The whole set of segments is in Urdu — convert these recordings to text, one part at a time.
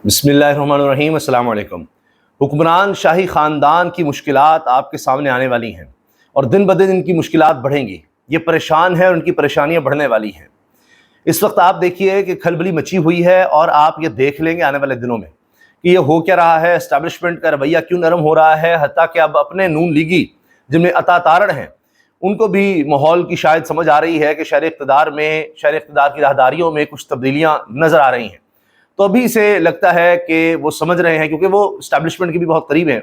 بسم اللہ الرحمن الرحیم۔ السلام علیکم۔ حکمران شاہی خاندان کی مشکلات آپ کے سامنے آنے والی ہیں اور دن بدن ان کی مشکلات بڑھیں گی۔ یہ پریشان ہے اور ان کی پریشانیاں بڑھنے والی ہیں۔ اس وقت آپ دیکھیے کہ کھلبلی مچی ہوئی ہے اور آپ یہ دیکھ لیں گے آنے والے دنوں میں کہ یہ ہو کیا رہا ہے، اسٹیبلشمنٹ کا رویہ کیوں نرم ہو رہا ہے، حتیٰ کہ اب اپنے نون لیگی جن میں عطا تارڑ ہیں ان کو بھی ماحول کی شاید سمجھ آ رہی ہے کہ شہر اقتدار کی راہداریوں میں کچھ تبدیلیاں نظر آ رہی ہیں۔ تو ابھی سے لگتا ہے کہ وہ سمجھ رہے ہیں، کیونکہ وہ اسٹیبلشمنٹ کے بھی بہت قریب ہیں،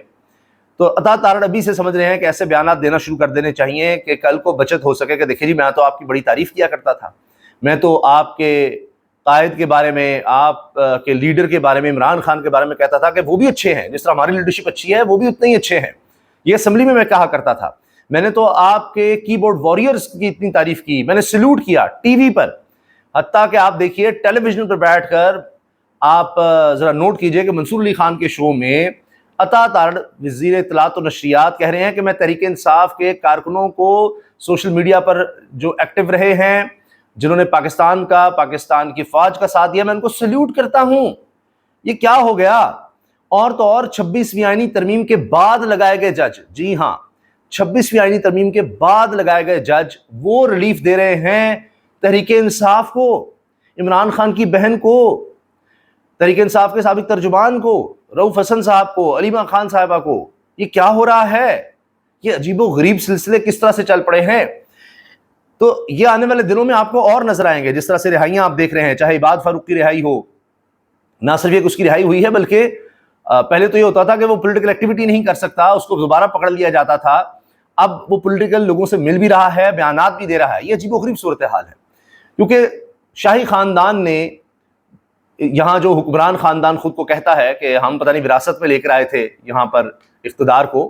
تو عطا تارڑ ابھی سے سمجھ رہے ہیں کہ ایسے بیانات دینا شروع کر دینے چاہیے کہ کل کو بچت ہو سکے کہ دیکھیے جی میں تو آپ کی بڑی تعریف کیا کرتا تھا، میں تو آپ کے قائد کے بارے میں، آپ کے لیڈر کے بارے میں، عمران خان کے بارے میں کہتا تھا کہ وہ بھی اچھے ہیں، جس طرح ہماری لیڈرشپ اچھی ہے وہ بھی اتنے ہی اچھے ہیں۔ یہ اسمبلی میں کہا کرتا تھا، میں نے تو آپ کے کی بورڈ واریئرز کی اتنی تعریف کی، میں نے سلوٹ کیا ٹی وی پر، حتیٰ کہ آپ دیکھیے ٹیلی ویژن پر بیٹھ کر آپ ذرا نوٹ کیجئے کہ منصور علی خان کے شو میں عطا تارڑ وزیر اطلاعات و نشریات کہہ رہے ہیں کہ میں تحریک انصاف کے کارکنوں کو سوشل میڈیا پر جو ایکٹیو رہے ہیں، جنہوں نے پاکستان کی فوج کا ساتھ دیا، میں ان کو سلیوٹ کرتا ہوں۔ یہ کیا ہو گیا؟ اور تو اور 26ویں آئینی ترمیم کے بعد لگائے گئے جج، جی ہاں 26ویں آئینی ترمیم کے بعد لگائے گئے جج وہ ریلیف دے رہے ہیں تحریک انصاف کو، عمران خان کی بہن کو، تحریک انصاف کے سابق ترجمان کو، رؤوف حسن صاحب کو، علیمہ خان صاحبہ کو۔ یہ کیا ہو رہا ہے؟ یہ عجیب و غریب سلسلے کس طرح سے چل پڑے ہیں؟ تو یہ آنے والے دنوں میں آپ کو اور نظر آئیں گے، جس طرح سے رہائیاں آپ دیکھ رہے ہیں، چاہے عباد فاروق کی رہائی ہو، نہ صرف یہ کہ اس کی رہائی ہوئی ہے بلکہ پہلے تو یہ ہوتا تھا کہ وہ پولیٹیکل ایکٹیویٹی نہیں کر سکتا، اس کو دوبارہ پکڑ لیا جاتا تھا، اب وہ پولیٹیکل لوگوں سے مل بھی رہا ہے، بیانات بھی دے رہا ہے۔ یہ عجیب و غریب صورتحال ہے، کیونکہ شاہی خاندان نے یہاں جو حکمران خاندان خود کو کہتا ہے کہ ہم پتہ نہیں وراثت میں لے کر آئے تھے یہاں پر اقتدار کو،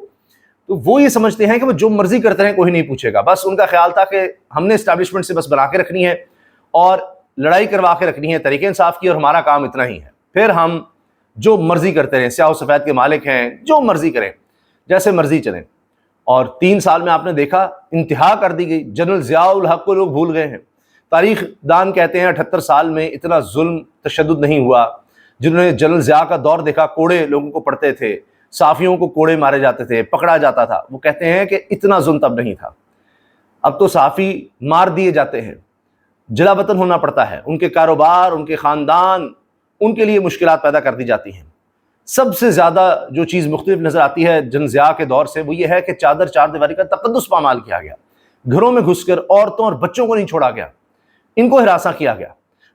تو وہ یہ سمجھتے ہیں کہ وہ جو مرضی کرتے ہیں کوئی نہیں پوچھے گا، بس ان کا خیال تھا کہ ہم نے اسٹیبلشمنٹ سے بس بنا کے رکھنی ہے اور لڑائی کروا کے رکھنی ہے تحریک انصاف کی، اور ہمارا کام اتنا ہی ہے، پھر ہم جو مرضی کرتے رہیں، سیاہ و سفید کے مالک ہیں، جو مرضی کریں، جیسے مرضی چلیں۔ اور 3 سال میں آپ نے دیکھا انتہا کر دی گئی، جنرل ضیاء الحق کو لوگ بھول گئے ہیں۔ تاریخ دان کہتے ہیں 78 سال میں اتنا ظلم تشدد نہیں ہوا۔ جنہوں نے جنرل ضیاء کا دور دیکھا، کوڑے لوگوں کو پڑتے تھے، صحافیوں کو کوڑے مارے جاتے تھے، پکڑا جاتا تھا، وہ کہتے ہیں کہ اتنا ظلم تب نہیں تھا۔ اب تو صحافی مار دیے جاتے ہیں، جلا وطن ہونا پڑتا ہے، ان کے کاروبار، ان کے خاندان، ان کے لیے مشکلات پیدا کر دی جاتی ہیں۔ سب سے زیادہ جو چیز مختلف نظر آتی ہے جنرل ضیاء کے دور سے، وہ یہ ہے کہ چار دیواری کا تقدس پامال کیا گیا، گھروں میں گھس کر عورتوں اور بچوں کو نہیں چھوڑا گیا، ان کو ہراساں کیا گیا،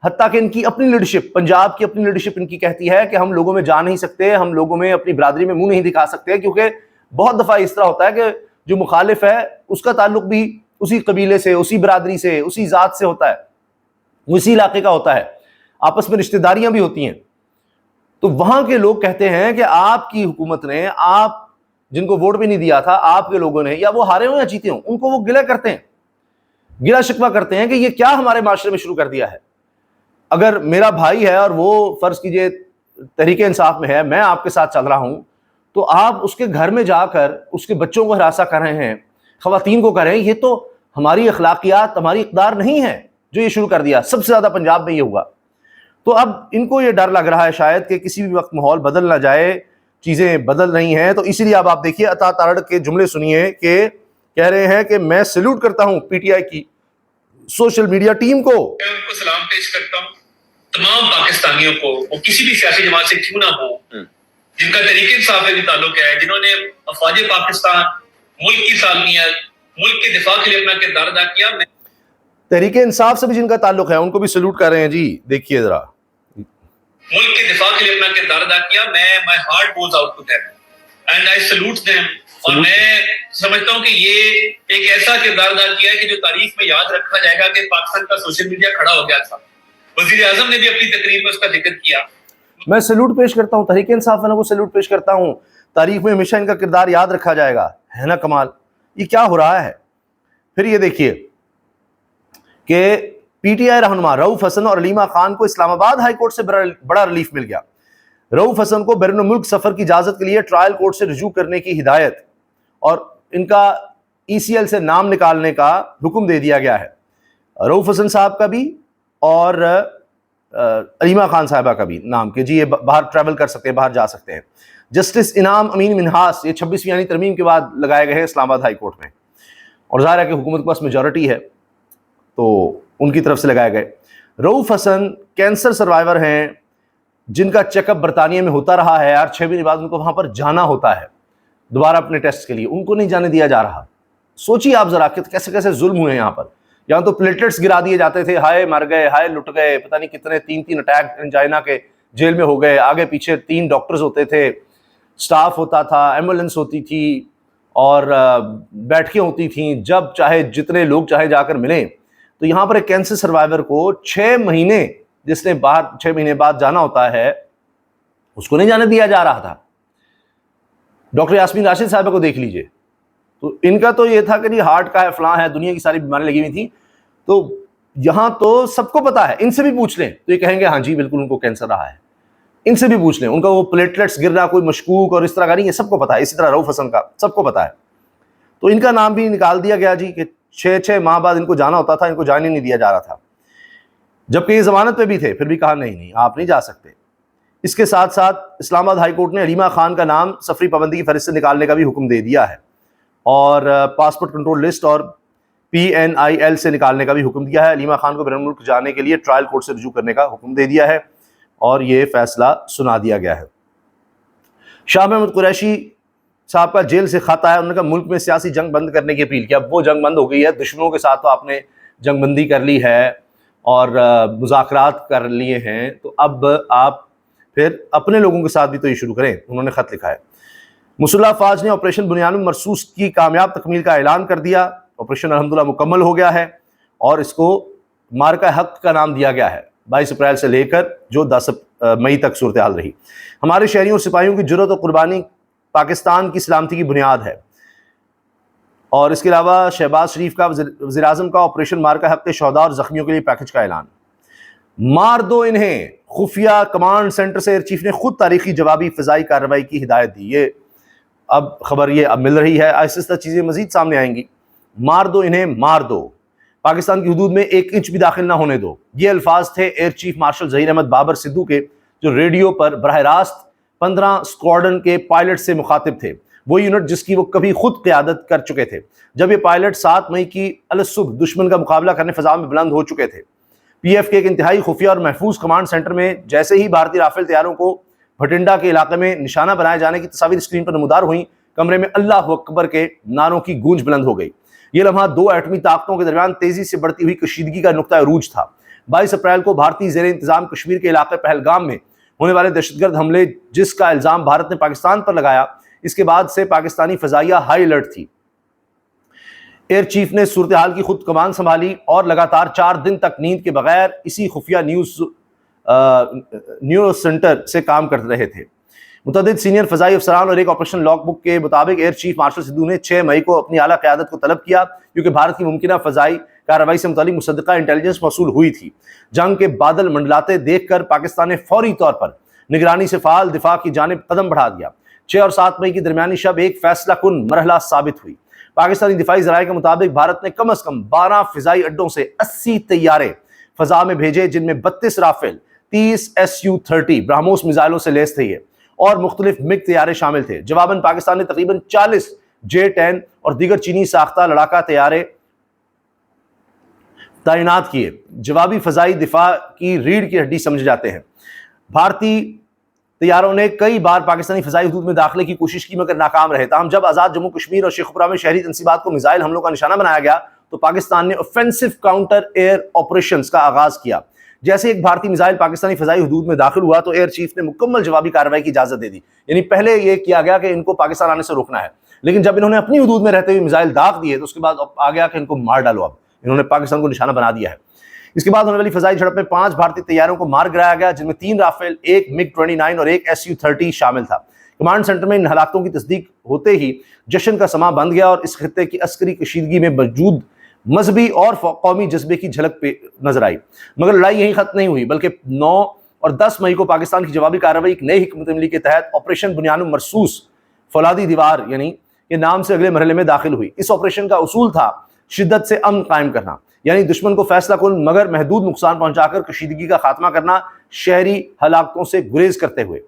حتیٰ کہ ان کی اپنی لیڈرشپ، پنجاب کی اپنی لیڈرشپ ان کی کہتی ہے کہ ہم لوگوں میں جا نہیں سکتے، ہم لوگوں میں اپنی برادری میں منہ نہیں دکھا سکتے، کیونکہ بہت دفعہ اس طرح ہوتا ہے کہ جو مخالف ہے اس کا تعلق بھی اسی قبیلے سے، اسی برادری سے، اسی ذات سے ہوتا ہے، اسی علاقے کا ہوتا ہے، آپس میں رشتہ داریاں بھی ہوتی ہیں۔ تو وہاں کے لوگ کہتے ہیں کہ آپ کی حکومت نے، آپ جن کو ووٹ بھی نہیں دیا تھا، آپ کے لوگوں نے، یا وہ ہارے ہوں یا جیتے ہوں، ان کو وہ گلہ کرتے ہیں، گلا شکوہ کرتے ہیں کہ یہ کیا ہمارے معاشرے میں شروع کر دیا ہے۔ اگر میرا بھائی ہے اور وہ فرض کیجئے تحریک انصاف میں ہے، میں آپ کے ساتھ چل رہا ہوں، تو آپ اس کے گھر میں جا کر اس کے بچوں کو ہراساں کر رہے ہیں، خواتین کو کر رہے ہیں، یہ تو ہماری اخلاقیات، ہماری اقدار نہیں ہے جو یہ شروع کر دیا۔ سب سے زیادہ پنجاب میں یہ ہوا۔ تو اب ان کو یہ ڈر لگ رہا ہے شاید کہ کسی بھی وقت ماحول بدل نہ جائے، چیزیں بدل رہی ہیں، تو اسی لیے اب آپ دیکھیے عطا تارڑ کے جملے سنیے کہ کہہ رہے ہیں کہ میں سیلوٹ کرتا ہوں پی ٹی آئی کی سوشل میڈیا ٹیم کو، میں ان کو سلام پیش کرتا ہوں، تمام پاکستانیوں کو، وہ کسی بھی سیاسی جماعت سے کیوں نہ ہو، جن کا تحریک انصاف سے بھی تعلق ہے، جنہوں نے افواج پاکستان، ملک کی سالمیت، ملک کے دفاع کے لیے اپنا کردار ادا کیا۔ میں تحریک انصاف سے بھی جن کا تعلق ہے ان کو بھی سلوٹ کر رہے ہیں۔ جی دیکھیے ذرا، ملک کے دفاع کے لیے اپنا کردار ادا کیا، my heart goes out to them and I salute them۔ اور میں سمجھتا ہوں کہ یہ ایک ایسا کردار ادا کیا ہے کہ جو تاریخ میں یاد رکھا جائے گا کہ پاکستان کا سوشل میڈیا کھڑا ہو گیا تھا۔ وزیر اعظم نے بھی اپنی تقریر میں اس کا ذکر کیا۔ میں سلوٹ پیش کرتا ہوں تحریک انصاف والوں کو، سلوٹ پیش کرتا ہوں، تاریخ میں ہمیشہ ان کا کردار یاد رکھا جائے گا۔ ہے نا کمال؟ یہ کیا ہو رہا ہے؟ پھر یہ دیکھیے کہ پی ٹی آئی رہنما رؤوف حسن اور علیمہ خان کو اسلام آباد ہائی کورٹ سے بڑا ریلیف مل گیا۔ رؤوف حسن کو بیرون ملک سفر کی اجازت کے لیے ٹرائل کورٹ سے رجوع کرنے کی ہدایت اور ان کا ای سی ایل سے نام نکالنے کا حکم دے دیا گیا ہے۔ رؤوف حسن صاحب کا بھی اور علیمہ خان صاحبہ کا بھی نام کہ جی یہ باہر ٹریول کر سکتے ہیں، باہر جا سکتے ہیں. جسٹس انعام امین منہاس یہ 26ویں یعنی ترمیم کے بعد لگائے گئے ہیں اسلام آباد ہائی کورٹ میں، اور ظاہر ہے کہ حکومت کے پاس میجورٹی ہے تو ان کی طرف سے لگائے گئے. رؤوف حسن کینسر سروائیور ہیں جن کا چیک اپ برطانیہ میں ہوتا رہا ہے، ہر 6 مہینے بعد ان کو وہاں پر جانا ہوتا ہے دوبارہ اپنے ٹیسٹ کے لیے، ان کو نہیں جانے دیا جا رہا. سوچیے آپ ذرا کہ کیسے کیسے ظلم ہوئے ہیں یہاں پر. یہاں تو پلیٹلیٹس گرا دیے جاتے تھے، ہائے مر گئے، ہائے لٹ گئے، پتہ نہیں کتنے 3 اٹیک انجائنا کے جیل میں ہو گئے، آگے پیچھے 3 ڈاکٹرز ہوتے تھے، سٹاف ہوتا تھا، ایمبولینس ہوتی تھی اور بیٹھکیں ہوتی تھیں، جب چاہے جتنے لوگ چاہے جا کر ملیں. تو یہاں پر ایک کینسر سروائیور کو 6 مہینے جس نے باہر 6 مہینے بعد جانا ہوتا ہے اس کو نہیں جانے دیا جا رہا تھا. ڈاکٹر یاسمین راشد صاحبہ کو دیکھ لیجئے، تو ان کا تو یہ تھا کہ ہارٹ کا ہے، فلاں ہے، دنیا کی ساری بیماریاں لگی ہوئی تھیں. تو یہاں تو سب کو پتا ہے، ان سے بھی پوچھ لیں تو یہ کہیں گے ہاں جی بالکل ان کو کینسر رہا ہے. ان سے بھی پوچھ لیں، ان کا وہ پلیٹلیٹس گرنا کوئی مشکوک اور اس طرح کا نہیں ہے، سب کو پتا ہے. اسی طرح رؤوف حسن کا سب کو پتا ہے. تو ان کا نام بھی نکال دیا گیا جی کہ 6 ماہ بعد ان کو جانا ہوتا تھا، ان کو جانے نہیں دیا جا رہا تھا، جبکہ یہ ضمانت پہ بھی تھے، پھر بھی کہا نہیں آپ نہیں جا سکتے. اس کے ساتھ ساتھ اسلام آباد ہائی کورٹ نے علیمہ خان کا نام سفری پابندی کی فہرست سے نکالنے کا بھی حکم دے دیا ہے، اور پاسپورٹ کنٹرول لسٹ اور PNIL سے نکالنے کا بھی حکم دیا ہے. علیمہ خان کو بیرون ملک جانے کے لیے ٹرائل کورٹ سے رجوع کرنے کا حکم دے دیا ہے اور یہ فیصلہ سنا دیا گیا ہے. شاہ محمود قریشی صاحب کا جیل سے خط آیا، انہوں نے کہا ملک میں سیاسی جنگ بند کرنے کی اپیل کی. اب وہ جنگ بند ہو گئی ہے، دشمنوں کے ساتھ تو آپ نے جنگ بندی کر لی ہے اور مذاکرات کر لیے ہیں، تو اب آپ پھر اپنے لوگوں کے ساتھ بھی تو یہ شروع کریں. انہوں نے خط لکھا ہے. مسلح افواج نے آپریشن بنیان مرصوص کی کامیاب تکمیل کا اعلان کر دیا. آپریشن الحمدللہ مکمل ہو گیا ہے اور اس کو مارکہ حق کا نام دیا گیا ہے. 22 اپریل سے لے کر جو 10 مئی تک صورتحال رہی. ہمارے شہریوں اور سپاہیوں کی جرأت اور قربانی پاکستان کی سلامتی کی بنیاد ہے. اور اس کے علاوہ شہباز شریف کا وزیر اعظم کا آپریشن مارکہ حق کے شہداء اور زخمیوں کے لیے پیکج کا اعلان. مار دو انہیں، خفیہ کمانڈ سینٹر سے ایئر چیف نے خود تاریخی جوابی فضائی کارروائی کی ہدایت دی. یہ اب خبر یہ اب مل رہی ہے، آہستہ آہستہ چیزیں مزید سامنے آئیں گی. مار دو انہیں، مار دو، پاکستان کی حدود میں 1 انچ بھی داخل نہ ہونے دو. یہ الفاظ تھے air chief marshal Zaheer Ahmed Babar Sidhu کے، جو ریڈیو پر براہ راست 15 اسکواڈرن کے پائلٹ سے مخاطب تھے. وہ یونٹ جس کی وہ کبھی خود قیادت کر چکے تھے جب یہ پائلٹ 7 مئی کی الصبح دشمن کا مقابلہ کرنے فضا میں بلند ہو چکے تھے. PF کے ایک انتہائی خفیہ اور محفوظ کمانڈ سینٹر میں جیسے ہی بھارتی رافیل طیاروں کو بھٹنڈا کے علاقے میں نشانہ بنائے جانے کی تصاویر اسکرین پر نمودار ہوئیں، کمرے میں اللہ اکبر کے نعروں کی گونج بلند ہو گئی. یہ لمحہ 2 ایٹمی طاقتوں کے درمیان تیزی سے بڑھتی ہوئی کشیدگی کا نقطہ عروج تھا. 22 اپریل کو بھارتی زیر انتظام کشمیر کے علاقے پہلگام میں ہونے والے دہشت گرد حملے جس کا الزام بھارت نے پاکستان پر لگایا، اس کے بعد سے پاکستانی فضائیہ ہائی الرٹ تھی. ایئر چیف نے صورتحال کی خود کمان سنبھالی اور لگاتار 4 دن تک نیند کے بغیر اسی خفیہ نیوز سینٹر سے کام کرتے رہے تھے. متعدد سینئر فضائی افسران اور ایک آپریشن لاگ بک کے مطابق ایئر چیف مارشل سدھو نے 6 مئی کو اپنی اعلیٰ قیادت کو طلب کیا کیونکہ بھارت کی ممکنہ فضائی کارروائی سے متعلق مصدقہ انٹیلیجنس موصول ہوئی تھی. جنگ کے بادل منڈلاتے دیکھ کر پاکستان نے فوری طور پر نگرانی سے فعال دفاع کی جانب قدم بڑھا دیا. 6 اور 7 مئی کی درمیانی شب ایک فیصلہ کن مرحلہ ثابت ہوئی. پاکستانی دفاعی ذرائع کے مطابق بھارت نے کم از کم 12 فضائی اڈوں سے 80 طیارے فضا میں بھیجے، جن میں 32 رافیل، 30 Su-30 برہموس میزائلوں سے لیس تھے یہ، اور مختلف MiG طیارے شامل تھے. جواباً پاکستان نے تقریباً 40 J-10 اور دیگر چینی ساختہ لڑاکا طیارے تعینات کیے. جوابی فضائی دفاع کی ریڑھ کی ہڈی سمجھے جاتے ہیں. بھارتی طیاروں نے کئی بار پاکستانی فضائی حدود میں داخلے کی کوشش کی مگر ناکام رہے. تاہم جب آزاد جموں کشمیر اور شیخوپورہ میں شہری تنصیبات کو میزائل حملوں کا نشانہ بنایا گیا تو پاکستان نے اوفینسو کاؤنٹر ایئر آپریشنز کا آغاز کیا. جیسے ایک بھارتی میزائل پاکستانی فضائی حدود میں داخل ہوا تو ایئر چیف نے مکمل جوابی کارروائی کی اجازت دے دی. یعنی پہلے یہ کیا گیا کہ ان کو پاکستان آنے سے روکنا ہے، لیکن جب انہوں نے اپنی حدود میں رہتے ہوئے میزائل داغ دیے تو اس کے بعد آ گیا کہ ان کو مار ڈالو. اب انہوں نے پاکستان کو نشانہ بنا دیا ہے. اس کے بعد ہونے والی فضائی جھڑپ میں 5 بھارتی طیاروں کو مار گرایا گیا، جن میں 3 رافیل، 1 MiG-29 اور 1 Su-30 شامل تھا. کمانڈ سینٹر میں ان ہلاکتوں کی تصدیق ہوتے ہی جشن کا سماں بند گیا اور اس خطے کی عسکری کشیدگی میں موجود مذہبی اور قومی جذبے کی جھلک نظر آئی. مگر لڑائی یہیں ختم نہیں ہوئی، بلکہ 9 اور 10 مئی کو پاکستان کی جوابی کارروائی ایک نئی حکمت عملی کے تحت آپریشن بنیان مرصوص فولادی دیوار یعنی کے نام سے اگلے مرحلے میں داخل ہوئی. اس آپریشن کا اصول تھا شدت سے امن قائم کرنا، یعنی دشمن کو فیصلہ کن مگر محدود نقصان پہنچا کر کشیدگی کا خاتمہ کرنا، شہری ہلاکتوں سے گریز کرتے ہوئے۔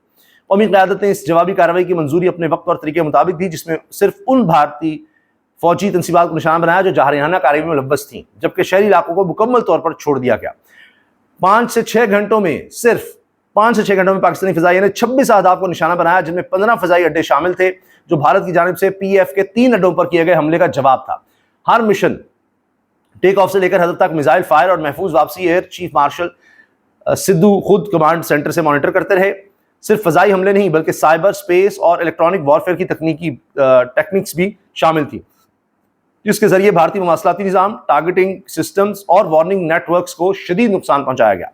قومی قیادت نے اس جوابی کارروائی کی منظوری اپنے وقت اور طریقے مطابق دی، جس میں صرف ان بھارتی فوجی تنصیبات کو نشانہ بنایا جو جارحانہ کارروائی میں ملوث تھیں، جبکہ شہری علاقوں کو مکمل طور پر چھوڑ دیا گیا۔ 5 سے 6 گھنٹوں میں پاکستانی فضائیہ نے 26 اہداف کو نشانہ بنایا، جن میں 15 فضائی اڈے شامل تھے جو بھارت کی جانب سے PF کے 3 اڈوں پر کیے گئے حملے کا جواب تھا۔ ہر مشن ٹیک آف سے لے کر حدت تک میزائل فائر اور محفوظ واپسی ایئر چیف مارشل سدھو خود کمانڈ سینٹر سے مانیٹر کرتے رہے۔ صرف فضائی حملے نہیں بلکہ سائبر اسپیس اور الیکٹرانک وارفیئر کی ٹیکنیکس بھی شامل تھی، جس کے ذریعے بھارتی مواصلاتی نظام، ٹارگیٹنگ سسٹمز اور وارننگ نیٹ ورکس کو شدید نقصان پہنچایا گیا۔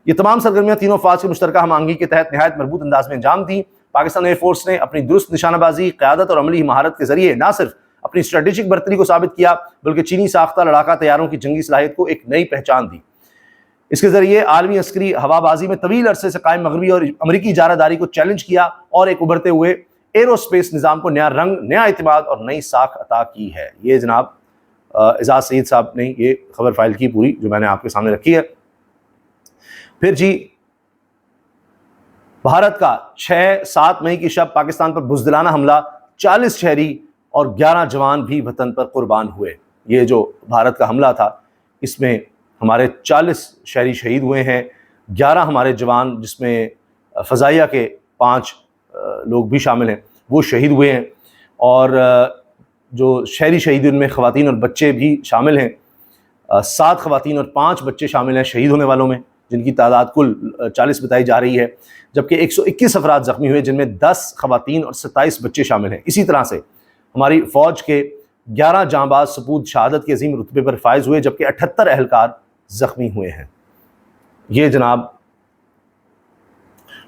یہ تمام سرگرمیاں تینوں افواج کی مشترکہ ہم آہنگی کے تحت نہایت مربوط انداز میں انجام دیں۔ پاکستان ایئر فورس نے اپنی درست نشانہ بازی، قیادت اور عملی مہارت کے ذریعے نہ صرف اپنی اسٹریٹجک برتری کو ثابت کیا بلکہ چینی ساختہ لڑاکا طیاروں کی جنگی صلاحیت کو ایک نئی پہچان دی۔ اس کے ذریعے عالمی عسکری ہوا بازی میں طویل عرصے سے قائم مغربی اور امریکی اجارہ داری کو چیلنج کیا اور ایک ابھرتے ہوئے ایرو اسپیس نظام کو نیا رنگ، نیا اعتماد اور نئی ساکھ عطا کی ہے۔ یہ جناب اعزاز سعید صاحب نے یہ خبر فائل کی پوری، جو میں نے آپ کے سامنے رکھی ہے۔ پھر جی، بھارت کا 6-7 مئی کی شب پاکستان پر بزدلانہ حملہ، 40 شہری اور 11 جوان بھی وطن پر قربان ہوئے۔ یہ جو بھارت کا حملہ تھا، اس میں ہمارے 40 شہری شہید ہوئے ہیں، 11 ہمارے جوان، جس میں فضائیہ کے 5 لوگ بھی شامل ہیں، وہ شہید ہوئے ہیں، اور جو شہری شہید ان میں خواتین اور بچے بھی شامل ہیں۔ 7 خواتین اور 5 بچے شامل ہیں شہید ہونے والوں میں، جن کی تعداد کل 40 بتائی جا رہی ہے، جبکہ 121 افراد زخمی ہوئے، جن میں 10 خواتین اور 27 بچے شامل ہیں۔ اسی طرح سے ہماری فوج کے 11 جانباز سپود شہادت کے عظیم رتبے پر فائز ہوئے، جبکہ 78 اہلکار زخمی ہوئے ہیں۔ یہ جناب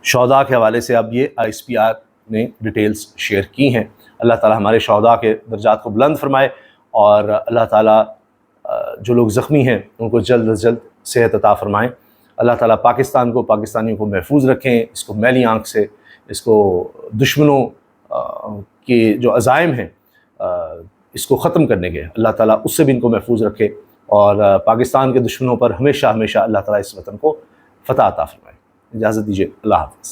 شہداء کے حوالے سے اب یہ ISPR نے ڈیٹیلز شیئر کی ہیں۔ اللہ تعالیٰ ہمارے شہداء کے درجات کو بلند فرمائے، اور اللہ تعالیٰ جو لوگ زخمی ہیں ان کو جلد از جلد صحت عطا فرمائیں۔ اللہ تعالیٰ پاکستان کو، پاکستانیوں کو محفوظ رکھیں، اس کو میلی آنکھ سے، اس کو دشمنوں کے جو عزائم ہیں اس کو ختم کرنے کے، اللہ تعالیٰ اس سے بھی ان کو محفوظ رکھے، اور پاکستان کے دشمنوں پر ہمیشہ ہمیشہ اللہ تعالیٰ اس وطن کو فتح عطا فرمائے۔ اجازت دیجیے، اللہ حافظ۔